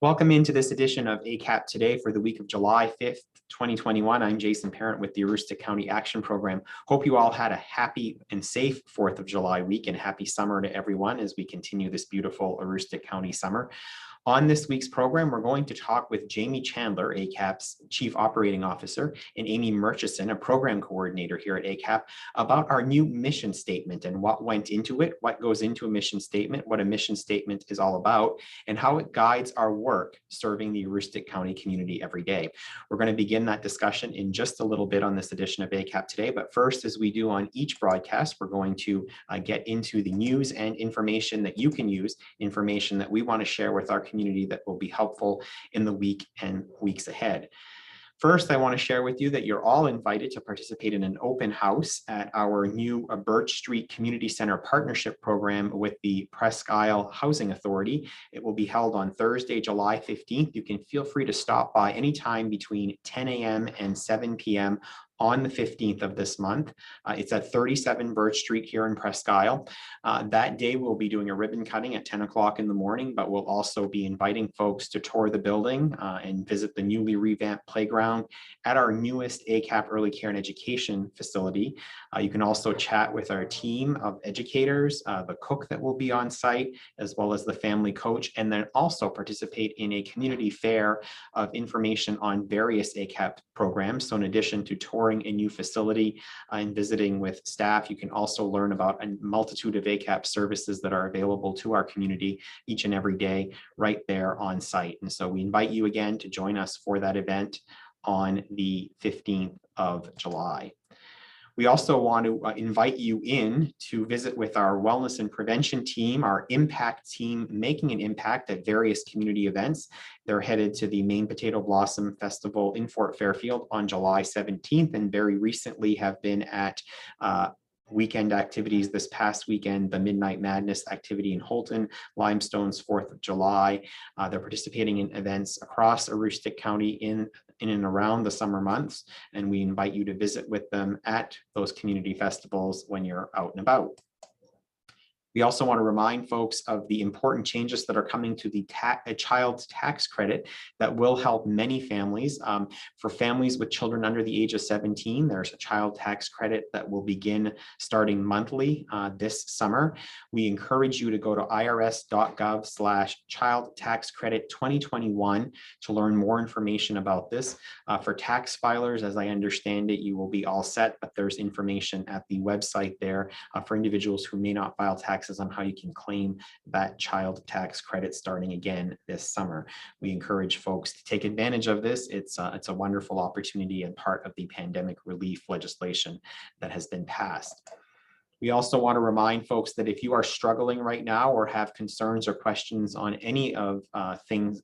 Welcome into this edition of ACAP Today for the week of July 5th, 2021. I'm Jason, parent with the Aroostook County Action Program. Hope you all had a happy and safe 4th of July week, and happy summer to everyone as we continue this beautiful Aroostook County summer. On this week's program, we're going to talk with Jamie Chandler, ACAP's Chief Operating Officer, and Amy Murchison, a Program Coordinator here at ACAP, about our new mission statement and what went into it, what goes into a mission statement, what a mission statement is all about, and how it guides our work serving the Aroostook County community every day. We're going to begin that discussion in just a little bit on this edition of ACAP Today, but first, as we do on each broadcast, we're going to get into the news and information that you can use, information that we want to share with our community that will be helpful in the week and weeks ahead. First, I want to share with you that you're all invited to participate in an open house at our new Birch Street Community Center Partnership Program with the Presque Housing Authority. It will be held on Thursday, July 15th. You can feel free to stop by anytime between 10 a.m. and 7 p.m. on the 15th of this month. It's at 37 Birch Street here in Presque. That day we'll be doing a ribbon cutting at 10 o'clock in the morning, but we'll also be inviting folks to tour the building and visit the newly revamped playground at our newest ACAP Early Care and Education facility. You can also chat with our team of educators, the cook that will be on site, as well as the family coach, and then also participate in a community fair of information on various ACAP programs. So in addition to touring a new facility and visiting with staff, you can also learn about a multitude of ACAP services that are available to our community each and every day right there on site. And so we invite you again to join us for that event on the 15th of July. We also want to invite you in to visit with our wellness and prevention team, our impact team, making an impact at various community events. They're headed to the Maine Potato Blossom Festival in Fort Fairfield on July 17th, and very recently have been at weekend activities this past weekend, the Midnight Madness activity in Holton, Limestone's 4th of July. They're participating in events across Aroostook County in and around the summer months, and we invite you to visit with them at those community festivals when you're out and about. We also want to remind folks of the important changes that are coming to the child tax credit that will help many families. For families with children under the age of 17, there's a child tax credit that will begin starting monthly this summer. We encourage you to go to irs.gov/child tax credit 2021 to learn more information about this. For tax filers, as I understand it, you will be all set, but there's information at the website there for individuals who may not file taxes on how you can claim that child tax credit starting again this summer. We encourage folks to take advantage of this. It's a wonderful opportunity and part of the pandemic relief legislation that has been passed. We also want to remind folks that if you are struggling right now or have concerns or questions on any of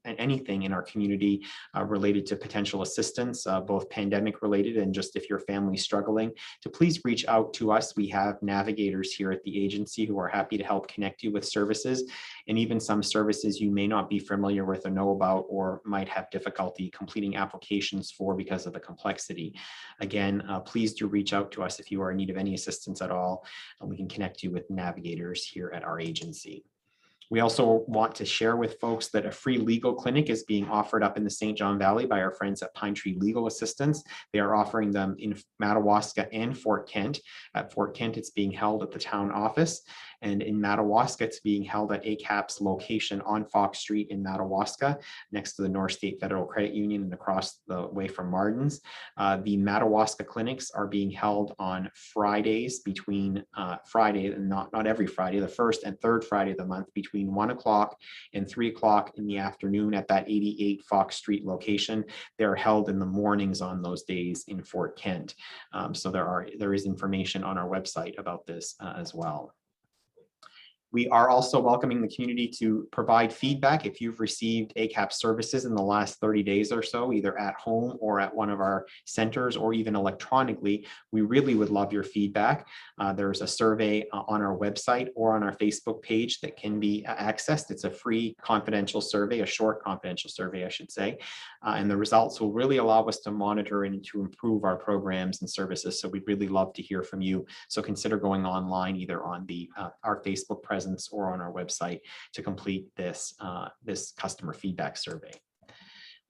anything in our community related to potential assistance, both pandemic related and just if your family's struggling, to please reach out to us. We have navigators here at the agency who are happy to help connect you with services, and even some services you may not be familiar with or know about or might have difficulty completing applications for because of the complexity. Again, please do reach out to us if you are in need of any assistance at all, and we can connect you with navigators here at our agency. We also want to share with folks that a free legal clinic is being offered up in the St. John Valley by our friends at Pine Tree Legal Assistance. They are offering them in Madawaska and Fort Kent. At Fort Kent, it's being held at the town office, and in Madawaska, it's being held at ACAP's location on Fox Street in Madawaska, next to the North State Federal Credit Union and across the way from Martin's. The Madawaska clinics are being held on Fridays between Friday, and not every Friday, the first and third Friday of the month between 1 o'clock and 3 o'clock in the afternoon at that 88 Fox Street location. They're held in the mornings on those days in Fort Kent. So there is information on our website about this as well. We are also welcoming the community to provide feedback if you've received ACAP services in the last 30 days or so, either at home or at one of our centers or even electronically. We really would love your feedback. There's a survey on our website or on our Facebook page that can be accessed. It's a free confidential survey, a short confidential survey, I should say. And the results will really allow us to monitor and to improve our programs and services. So we'd really love to hear from you. So consider going online either on our Facebook presence presence or on our website to complete this, this customer feedback survey.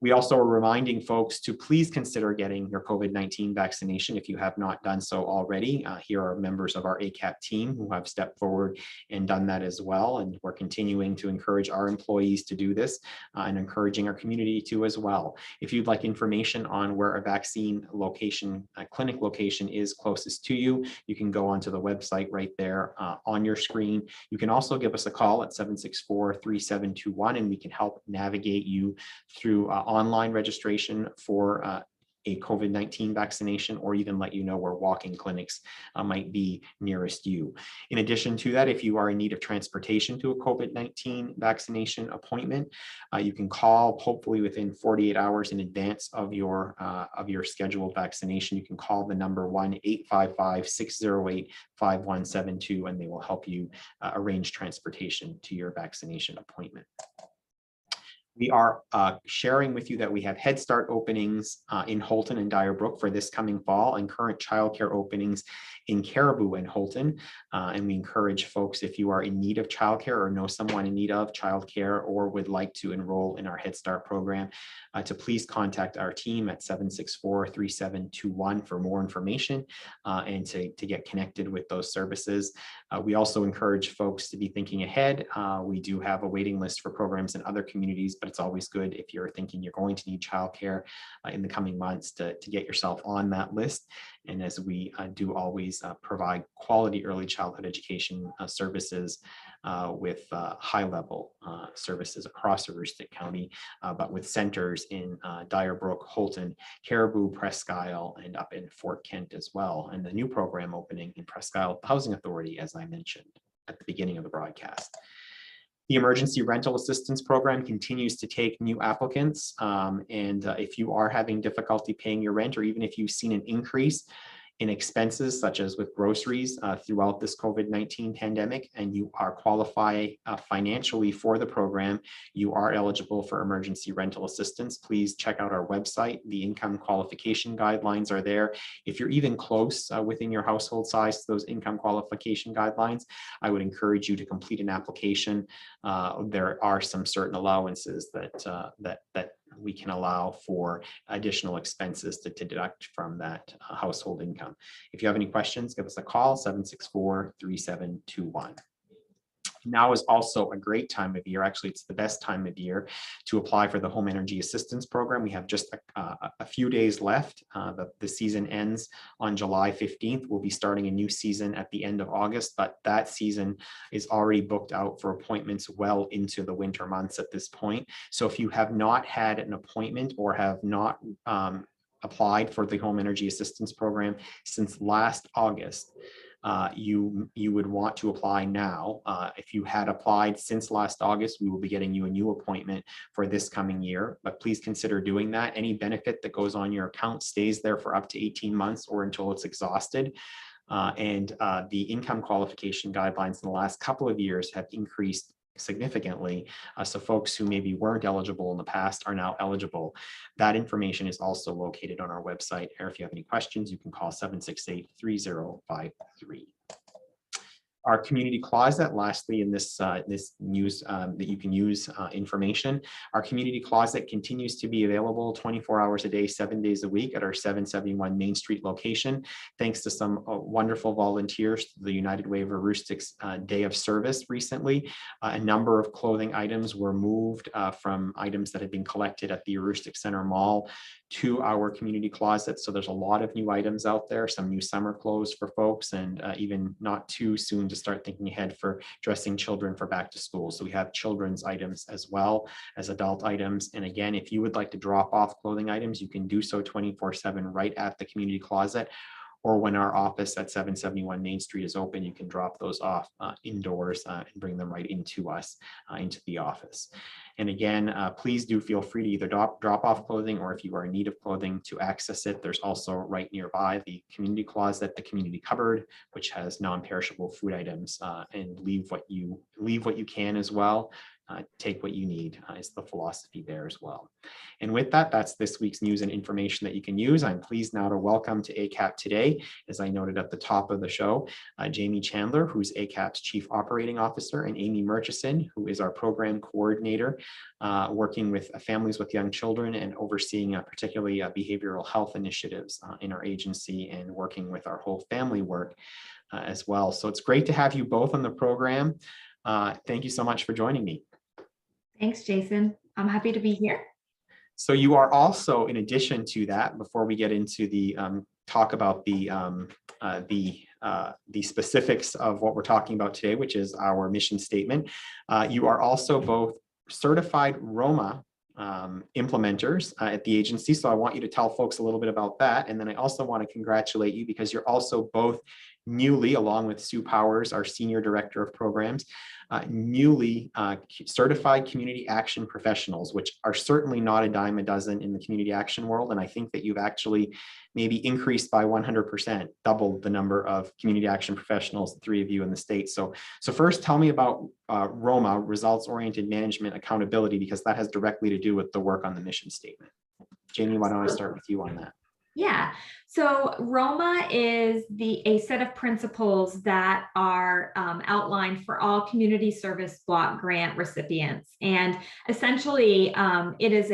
We also are reminding folks to please consider getting your COVID-19 vaccination if you have not done so already. Here are members of our ACAP team who have stepped forward and done that as well. And we're continuing to encourage our employees to do this and encouraging our community to as well. If you'd like information on where a vaccine location, a clinic location is closest to you, you can go onto the website right there on your screen. You can also give us a call at 764-3721 and we can help navigate you through online registration for a COVID-19 vaccination, or even let you know where walk-in clinics might be nearest you. In addition to that, if you are in need of transportation to a COVID-19 vaccination appointment, you can call hopefully within 48 hours in advance of your scheduled vaccination. You can call the number 1-855-608-5172 and they will help you arrange transportation to your vaccination appointment. We are sharing with you that we have Head Start openings in Houlton and Dyer Brook for this coming fall and current childcare openings in Caribou and Houlton. And we encourage folks, if you are in need of childcare or know someone in need of childcare or would like to enroll in our Head Start program, to please contact our team at 764-3721 for more information and to get connected with those services. We also encourage folks to be thinking ahead. We do have a waiting list for programs in other communities, but it's always good if you're thinking you're going to need childcare in the coming months to get yourself on that list. And as we do always provide quality early childhood education services with high-level services across Aroostook County, but with centers in Dyer Brook, Houlton, Caribou, Presque, and up in Fort Kent as well. And the new program opening in Presque Housing Authority, as I mentioned at the beginning of the broadcast. The Emergency Rental Assistance Program continues to take new applicants. If you are having difficulty paying your rent, or even if you've seen an increase in expenses such as with groceries throughout this COVID-19 pandemic, and you are qualify financially for the program, you are eligible for emergency rental assistance. Please check out our website. The income qualification guidelines are there. If you're even close within your household size to those income qualification guidelines, I would encourage you to complete an application. There are some certain allowances that we can allow for additional expenses to deduct from that household income. If you have any questions, give us a call, 764-3721. Now is also a great time of year. Actually, it's the best time of year to apply for the Home Energy Assistance Program. We have just a few days left. The season ends on July 15th. We'll be starting a new season at the end of August, but that season is already booked out for appointments well into the winter months at this point. So if you have not had an appointment or have not applied for the Home Energy Assistance Program since last August, you would want to apply now. If you had applied since last August, we will be getting you a new appointment for this coming year, but please consider doing that. Any benefit that goes on your account stays there for up to 18 months or until it's exhausted. The income qualification guidelines in the last couple of years have increased significantly. So folks who maybe weren't eligible in the past are now eligible. That information is also located on our website. Or if you have any questions, you can call 768-3053. Our community closet, lastly, in this news that you can use information, our community closet continues to be available 24 hours a day, 7 days a week at our 771 Main Street location. Thanks to some wonderful volunteers, the United Way of Aroostook's Day of Service recently, a number of clothing items were moved from items that had been collected at the Aroostook Center Mall to our community closet. So there's a lot of new items out there, some new summer clothes for folks, and even not too soon to start thinking ahead for dressing children for back to school. So we have children's items as well as adult items. And again, if you would like to drop off clothing items, you can do so 24/7 right at the community closet. Or when our office at 771 Main Street is open, you can drop those off indoors and bring them right into us, into the office. And again, please do feel free to either drop off clothing, or if you are in need of clothing, to access it. There's also right nearby the community closet, the community cupboard, which has non-perishable food items, and leave what you can as well. take what you need is the philosophy there as well. And with that, that's this week's news and information that you can use. I'm pleased now to welcome to ACAP Today, as I noted at the top of the show, Jamie Chandler, who's ACAP's Chief Operating Officer, and Amy Murchison, who is our Program Coordinator, working with families with young children and overseeing particularly behavioral health initiatives in our agency and working with our whole family work as well. So it's great to have you both on the program. Thank you so much for joining me. Thanks, Jason. I'm happy to be here. So you are also, in addition to that, before we get into the talk about the specifics of what we're talking about today, which is our mission statement, you are also both certified Roma implementers at the agency. So I want you to tell folks a little bit about that. And then I also want to congratulate you because you're also both newly, along with Sue Powers, our Senior Director of Programs, newly certified community action professionals, which are certainly not a dime a dozen in the community action world. And I think that you've actually maybe increased by 100%, doubled the number of community action professionals, the three of you in the state. So first, tell me about ROMA, Results-Oriented Management Accountability, because that has directly to do with the work on the mission statement. Jamie, why don't I start with you on that? Yeah, so ROMA is a set of principles that are outlined for all community service block grant recipients. And essentially, it is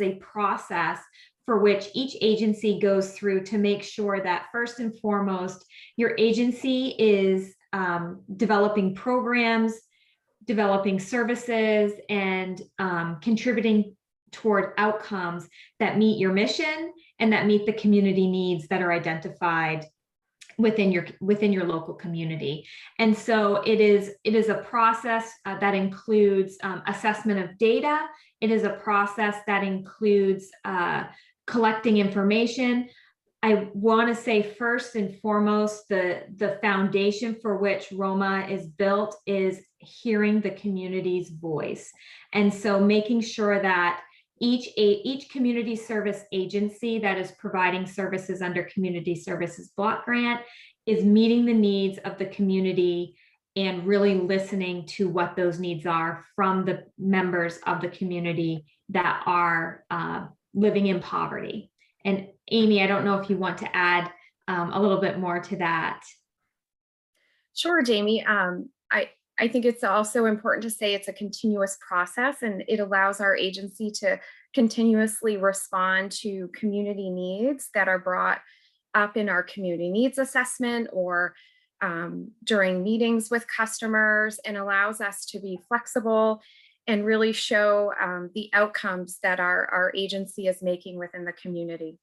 a process for which each agency goes through to make sure that first and foremost, your agency is developing programs, developing services, and contributing toward outcomes that meet your mission and that meet the community needs that are identified within your local community. And so it is a process that includes assessment of data. It is a process that includes collecting information. I want to say first and foremost, the foundation for which ROMA is built is hearing the community's voice. And so making sure that each community service agency that is providing services under Community Services Block Grant is meeting the needs of the community and really listening to what those needs are from the members of the community that are living in poverty. And Amy, I don't know if you want to add a little bit more to that. Sure, Jamie. I think it's also important to say it's a continuous process, and it allows our agency to continuously respond to community needs that are brought up in our community needs assessment or during meetings with customers, and allows us to be flexible and really show the outcomes that our agency is making within the community.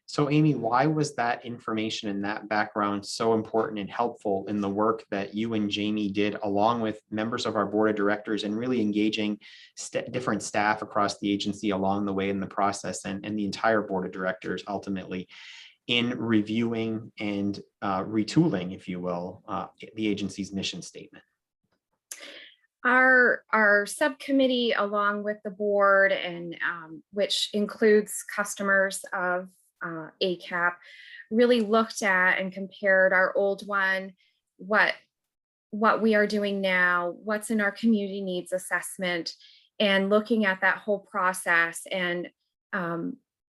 So Amy, why was that information and that background so important and helpful in the work that you and Jamie did, along with members of our board of directors, and really engaging different staff across the agency along the way in the process, and the entire board of directors ultimately in reviewing and retooling, if you will, the agency's mission statement? Our subcommittee, along with the board, and which includes customers of ACAP, really looked at and compared our old one, what we are doing now, what's in our community needs assessment, and looking at that whole process, and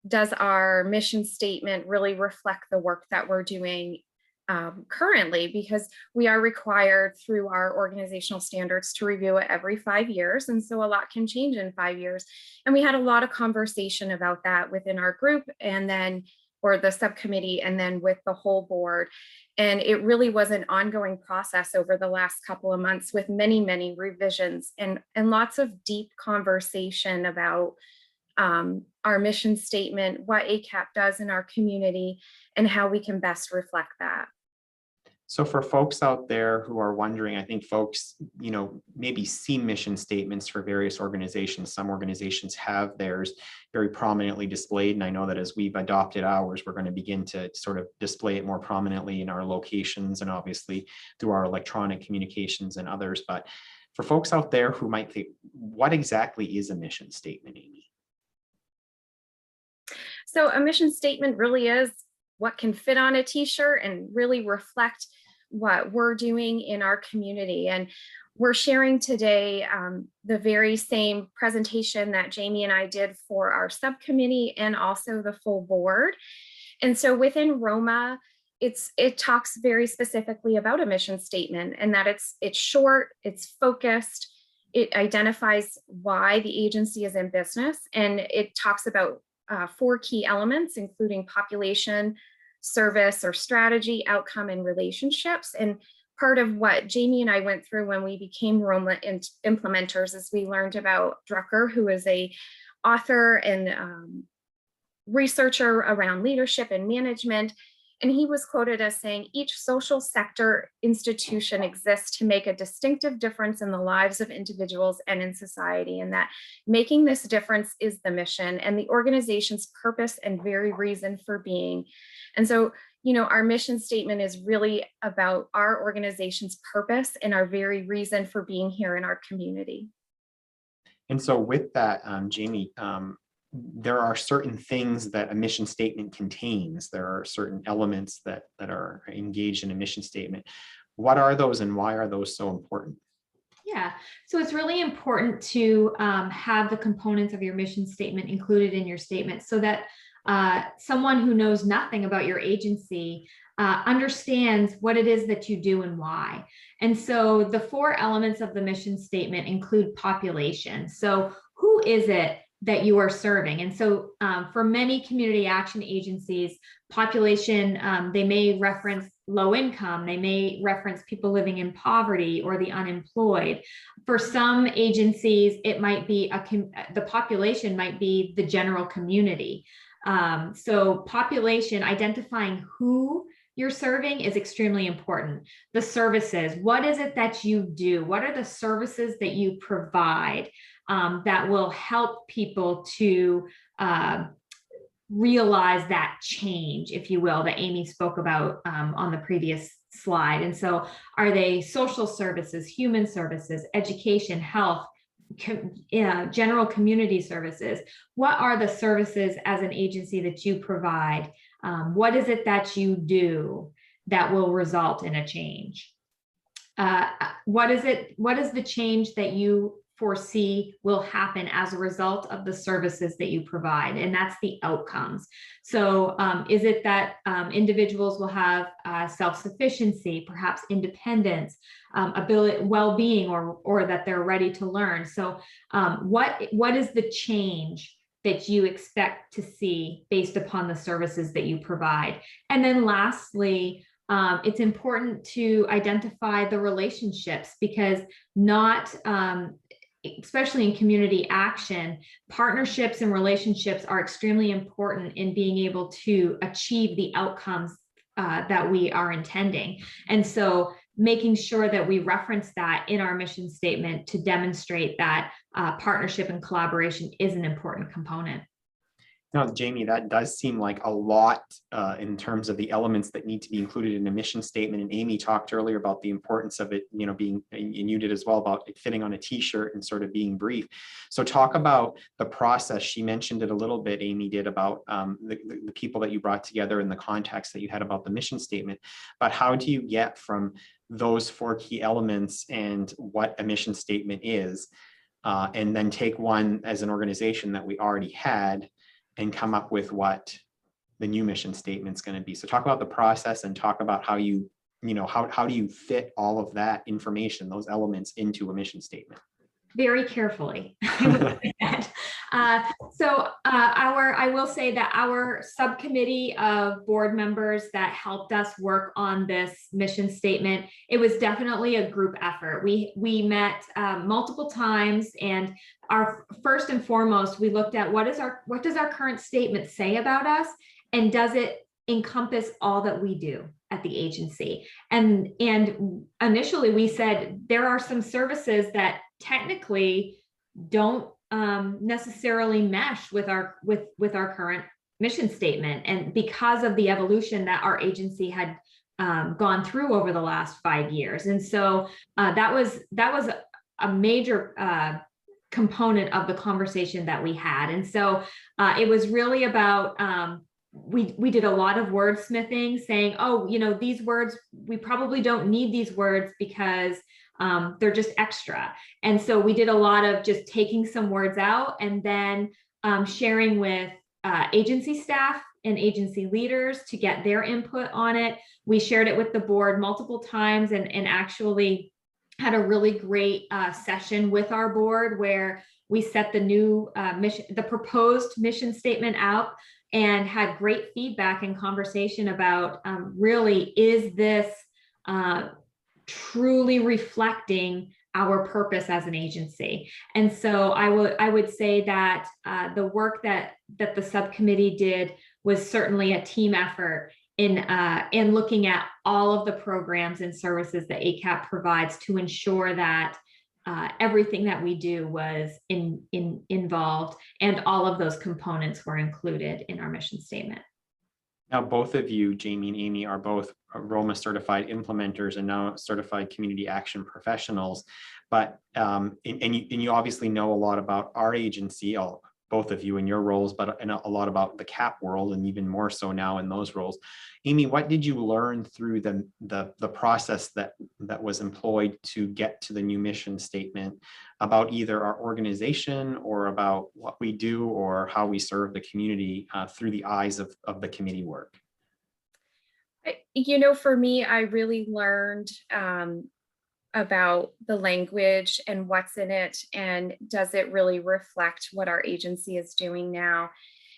does our mission statement really reflect the work that we're doing currently, because we are required through our organizational standards to review it every 5 years. And so a lot can change in 5 years. And we had a lot of conversation about that within our group, and then, or the subcommittee, and then with the whole board. And it really was an ongoing process over the last couple of months, with many, many revisions and lots of deep conversation about our mission statement, what ACAP does in our community, and how we can best reflect that. So for folks out there who are wondering, I think folks, maybe see mission statements for various organizations. Some organizations have theirs very prominently displayed. And I know that as we've adopted ours, we're going to begin to sort of display it more prominently in our locations and obviously through our electronic communications and others. But for folks out there who might think, what exactly is a mission statement, Amy? So a mission statement really is what can fit on a t-shirt and really reflect what we're doing in our community. And we're sharing today the very same presentation that Jamie and I did for our subcommittee and also the full board. And so within Roma, it talks very specifically about a mission statement, and that it's short, it's focused, it identifies why the agency is in business, and it talks about 4 key elements, including population, service or strategy, outcome, and relationships. And part of what Jamie and I went through when we became Roma implementers is we learned about Drucker, who is a author and researcher around leadership and management. And he was quoted as saying, each social sector institution exists to make a distinctive difference in the lives of individuals and in society, and that making this difference is the mission and the organization's purpose and very reason for being. And so, you know, our mission statement is really about our organization's purpose and our very reason for being here in our community. And so with that, Jamie, there are certain things that a mission statement contains. There are certain elements that are engaged in a mission statement. What are those and why are those so important? Yeah, so it's really important to have the components of your mission statement included in your statement so that someone who knows nothing about your agency understands what it is that you do and why. And so the 4 elements of the mission statement include population. So who is it that you are serving? And so for many community action agencies, population, they may reference low income, they may reference people living in poverty or the unemployed. For some agencies, it might be the population might be the general community. So population, identifying who you're serving is extremely important. The services, what is it that you do? What are the services that you provide that will help people to realize that change, if you will, that Amy spoke about on the previous slide? And so are they social services, human services, education, health, general community services? What are the services as an agency that you provide? What is it that you do that will result in a change? What is the change that you foresee will happen as a result of the services that you provide? And that's the outcomes. So is it that individuals will have self-sufficiency, perhaps independence, ability, well-being, or that they're ready to learn? So what is the change that you expect to see based upon the services that you provide? And then lastly, it's important to identify the relationships, because especially in community action, partnerships and relationships are extremely important in being able to achieve the outcomes that we are intending. And so making sure that we reference that in our mission statement to demonstrate that partnership and collaboration is an important component. Now, Jamie, that does seem like a lot in terms of the elements that need to be included in a mission statement. And Amy talked earlier about the importance of it, you know, being, and you did as well, about it fitting on a t-shirt and sort of being brief. So talk about the process. She mentioned it a little bit, Amy did, about the people that you brought together and the context that you had about the mission statement. But how do you get from those 4 key elements and what a mission statement is, and then take one as an organization that we already had and come up with what the new mission statement is going to be? So talk about the process and talk about how you know, how do you fit all of that information, those elements, into a mission statement? Very carefully. I will say that our subcommittee of board members that helped us work on this mission statement, it was definitely a group effort. We met multiple times, and our first and foremost, we looked at what does our current statement say about us, and does it encompass all that we do at the agency? And initially we said there are some services that technically don't necessarily mesh with our current mission statement, and because of the evolution that our agency had gone through over the last 5 years. And so that was a major component of the conversation that we had. And so it was really about we did a lot of wordsmithing, saying, oh, you know, these words, we probably don't need these words because they're just extra. And so we did a lot of just taking some words out and then sharing with agency staff and agency leaders to get their input on it. We shared it with the board multiple times and actually had a really great session with our board where we set the new the proposed mission statement out and had great feedback and conversation about really, is this truly reflecting our purpose as an agency? And so I would say that the work that the subcommittee did was certainly a team effort in looking at all of the programs and services that ACAP provides to ensure that everything that we do was involved and all of those components were included in our mission statement. Now, both of you, Jamie and Amy, are both Roma certified implementers and now certified community action professionals. But and you obviously know a lot about our agency, both of you in your roles, but a lot about the CAP world, and even more so now in those roles. Amy, what did you learn through the process that was employed to get to the new mission statement about either our organization or about what we do or how we serve the community through the eyes of the committee work? You know, for me, I really learned about the language and what's in it, and does it really reflect what our agency is doing now,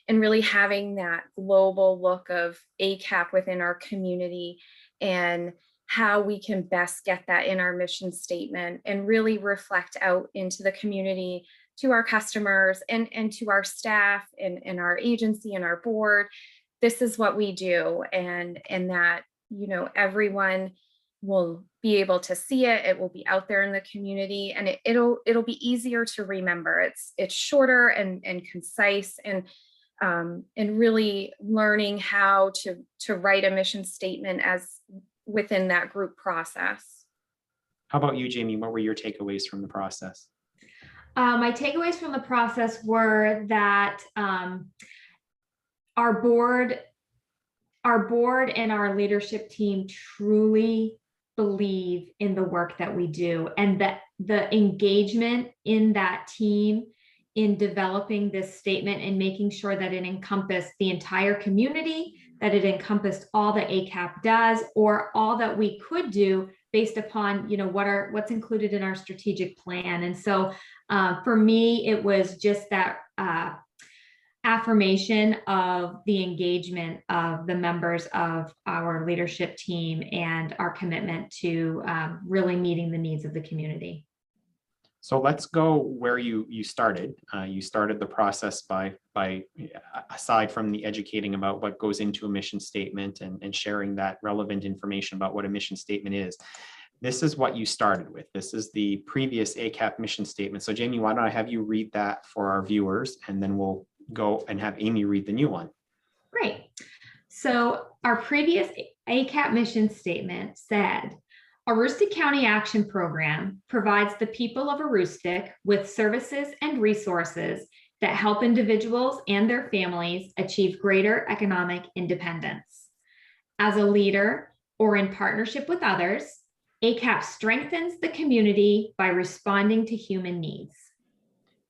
and really having that global look of ACAP within our community and how we can best get that in our mission statement and really reflect out into the community, to our customers and to our staff and our agency and our board. This is what we do, and that, you know, everyone will be able to see it. It will be out there in the community, and it'll be easier to remember. It's shorter and concise, and really learning how to write a mission statement as within that group process. How about you, Jamie? What were your takeaways from the process? My takeaways from the process were that our board and our leadership team truly believe in the work that we do, and that the engagement in that team in developing this statement and making sure that it encompassed the entire community, that it encompassed all that ACAP does, or all that we could do based upon, you know, what's included in our strategic plan. And so for me, it was just that affirmation of the engagement of the members of our leadership team and our commitment to really meeting the needs of the community. So let's go where you started. You started the process by aside from the educating about what goes into a mission statement and sharing that relevant information about what a mission statement is. This is what you started with. This is the previous ACAP mission statement. So Jamie, why don't I have you read that for our viewers, and then we'll go and have Amy read the new one. Great. So our previous ACAP mission statement said, Aroostook County Action Program provides the people of Aroostook with services and resources that help individuals and their families achieve greater economic independence. As a leader or in partnership with others, ACAP strengthens the community by responding to human needs.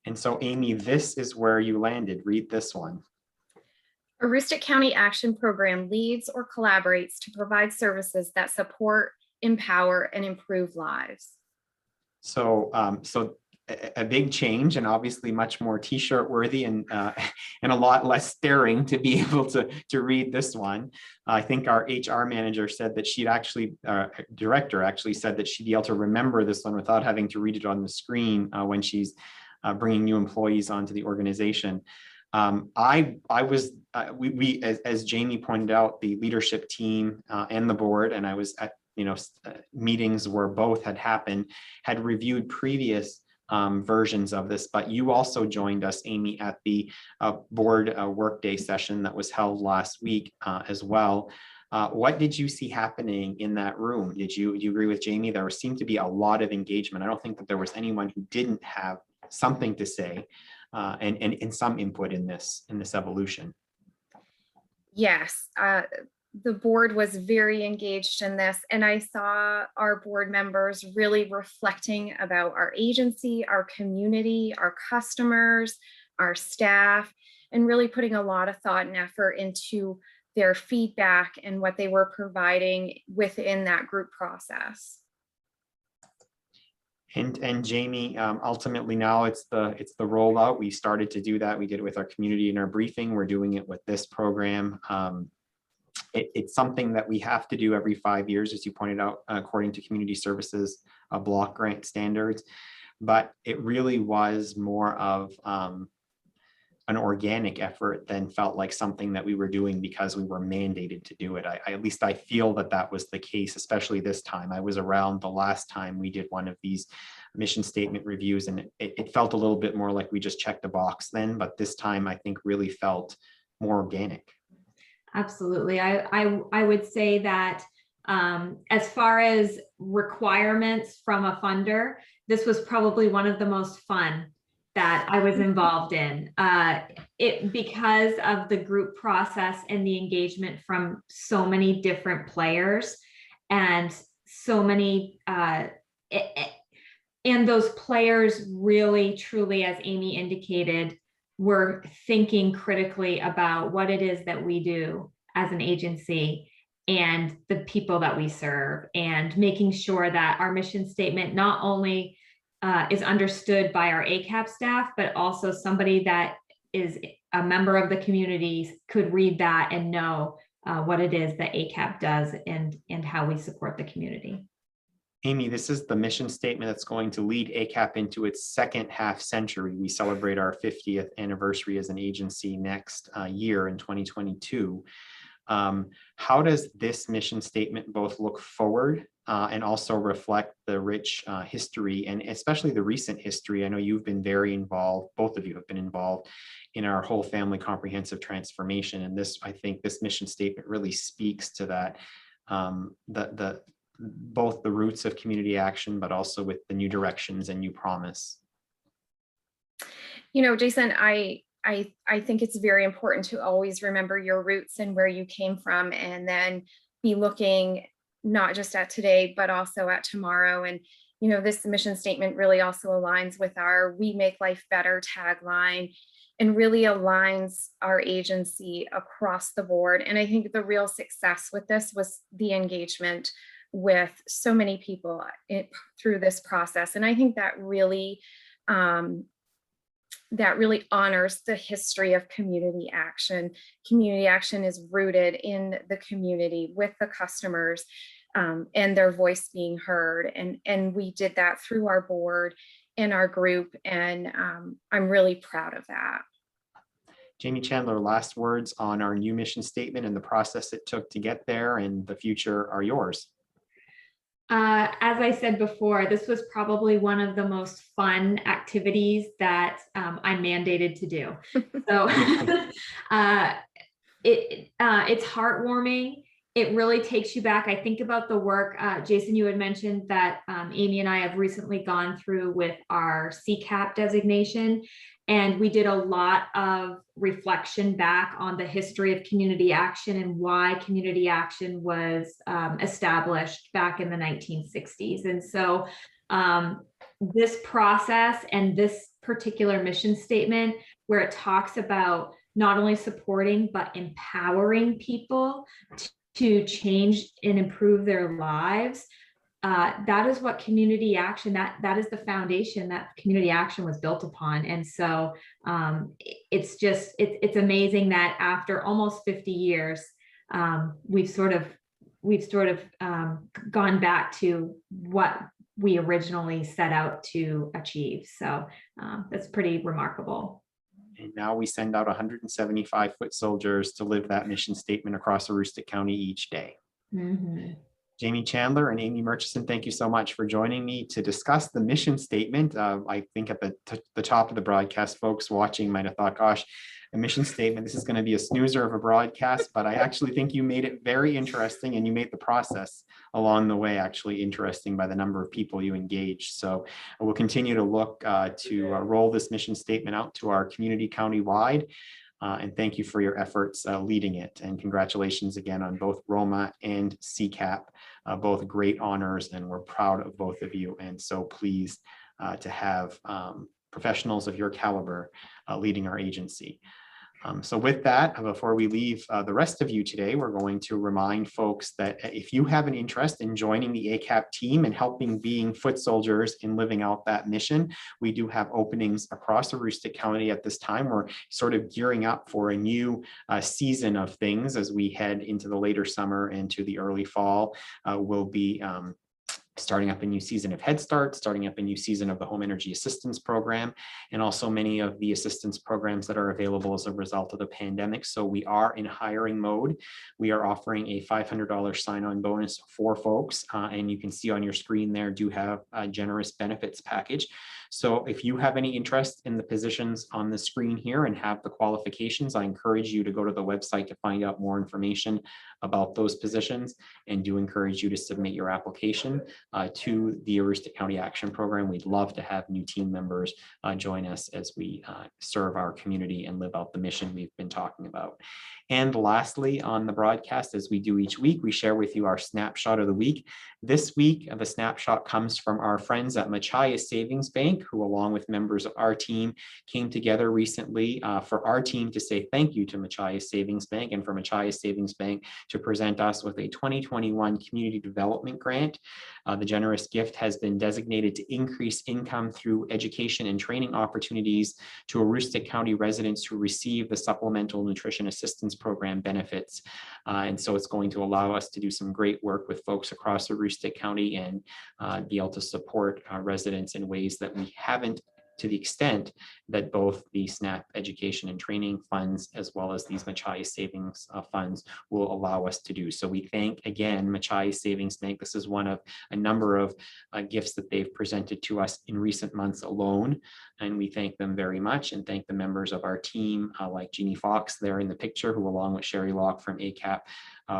And so, Amy, this is where you landed. Read this one. Aroostook County Action Program leads or collaborates to provide services that support, empower, and improve lives. So, a big change, and obviously much more T-shirt worthy, and a lot less staring to be able to read this one. I think our HR manager said that director actually said that she'd be able to remember this one without having to read it on the screen when she's bringing new employees onto the organization. We, as Jamie pointed out, the leadership team and the board, and I was at meetings where both had happened, had reviewed previous versions of this, but you also joined us, Amy, at the board workday session that was held last week as well. What did you see happening in that room? Do you agree with Jamie? There seemed to be a lot of engagement. I don't think that there was anyone who didn't have something to say and some input in this evolution. Yes, the board was very engaged in this, and I saw our board members really reflecting about our agency, our community, our customers, our staff, and really putting a lot of thought and effort into their feedback and what they were providing within that group process. And Jamie, ultimately now it's the rollout. We started to do that. We did it with our community in our briefing. We're doing it with this program. It's something that we have to do every 5 years, as you pointed out, according to community services block grant standards. But it really was more of an organic effort than felt like something that we were doing because we were mandated to do it. At least I feel that that was the case, especially this time. I was around the last time we did one of these mission statement reviews, and it felt a little bit more like we just checked a box then, but this time I think really felt more organic. Absolutely. I would say that as far as requirements from a funder, this was probably one of the most fun that I was involved in. Because of the group process and the engagement from so many different players and so many, and those players really, truly, as Amy indicated, were thinking critically about what it is that we do as an agency and the people that we serve, and making sure that our mission statement not only is understood by our ACAP staff, but also somebody that is a member of the community could read that and know what it is that ACAP does and how we support the community. Amy, this is the mission statement that's going to lead ACAP into its second half century. We celebrate our 50th anniversary as an agency next year in 2022. How does this mission statement both look forward and also reflect the rich history, and especially the recent history? I know you've been very involved, both of you have been involved in our whole family comprehensive transformation. And this, I think this mission statement really speaks to that, both the roots of community action, but also with the new directions and new promise. You know, Jason, I think it's very important to always remember your roots and where you came from, and then be looking not just at today, but also at tomorrow. And, you know, this mission statement really also aligns with our "We Make Life Better" tagline, and really aligns our agency across the board. And I think the real success with this was the engagement with so many people through this process. And I think that really honors the history of community action. Community action is rooted in the community with the customers and their voice being heard. And we did that through our board and our group. And I'm really proud of that. Jamie Chandler, last words on our new mission statement and the process it took to get there, and the future are yours. As I said before, this was probably one of the most fun activities that I'm mandated to do. So it's heartwarming. It really takes you back. I think about the work, Jason, you had mentioned that Amy and I have recently gone through with our CCAP designation. And we did a lot of reflection back on the history of community action and why community action was established back in the 1960s. And so this process and this particular mission statement, where it talks about not only supporting, but empowering people to change and improve their lives, that is what community action, that is the foundation that community action was built upon. And so it's amazing that after almost 50 years, we've sort of gone back to what we originally set out to achieve. So that's pretty remarkable. And now we send out 175 foot soldiers to live that mission statement across Aroostook County each day. Mm-hmm. Jamie Chandler and Amy Murchison, thank you so much for joining me to discuss the mission statement. I think at the top of the broadcast, folks watching might have thought, gosh, a mission statement, this is going to be a snoozer of a broadcast, but I actually think you made it very interesting, and you made the process along the way actually interesting by the number of people you engaged. So we'll continue to look to roll this mission statement out to our community countywide. And thank you for your efforts leading it. And congratulations again on both Roma and CCAP, both great honors, and we're proud of both of you and so pleased to have professionals of your caliber leading our agency. So with that, before we leave the rest of you today, we're going to remind folks that if you have an interest in joining the ACAP team and helping being foot soldiers in living out that mission, we do have openings across Aroostook County at this time. We're sort of gearing up for a new season of things as we head into the later summer and to the early fall. We'll be starting up a new season of Head Start, starting up a new season of the Home Energy Assistance Program, and also many of the assistance programs that are available as a result of the pandemic. So we are in hiring mode. We are offering a $500 sign-on bonus for folks, and you can see on your screen there do have a generous benefits package. So if you have any interest in the positions on the screen here and have the qualifications, I encourage you to go to the website to find out more information about those positions, and do encourage you to submit your application to the Aroostook County Action Program. We'd love to have new team members join us as we serve our community and live out the mission we've been talking about. And lastly, on the broadcast, as we do each week, we share with you our snapshot of the week. This week, the snapshot comes from our friends at Machias Savings Bank, who, along with members of our team, came together recently for our team to say thank you to Machias Savings Bank, and for Machias Savings Bank to present us with a 2021 Community Development Grant. The generous gift has been designated to increase income through education and training opportunities to Aroostook County residents who receive the Supplemental Nutrition Assistance Program benefits. And so it's going to allow us to do some great work with folks across Aroostook County and be able to support residents in ways that we haven't, to the extent that both the SNAP education and training funds, as well as these Machias Savings funds, will allow us to do. So we thank again Machias Savings Bank. This is one of a number of gifts that they've presented to us in recent months alone, and we thank them very much, and thank the members of our team like Jeannie Fox there in the picture, who, along with Sherry Locke from ACAP,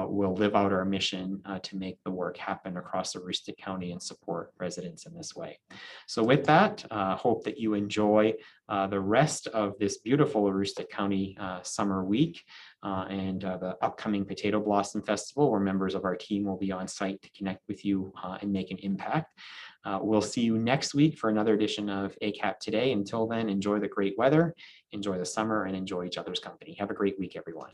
will live out our mission to make the work happen across Aroostook County and support residents in this way. So with that, hope that you enjoy the rest of this beautiful Aroostook County summer week and the upcoming Potato Blossom Festival, where members of our team will be on site to connect with you and make an impact. We'll see you next week for another edition of ACAP Today. Until then, enjoy the great weather, enjoy the summer, and enjoy each other's company. Have a great week, everyone.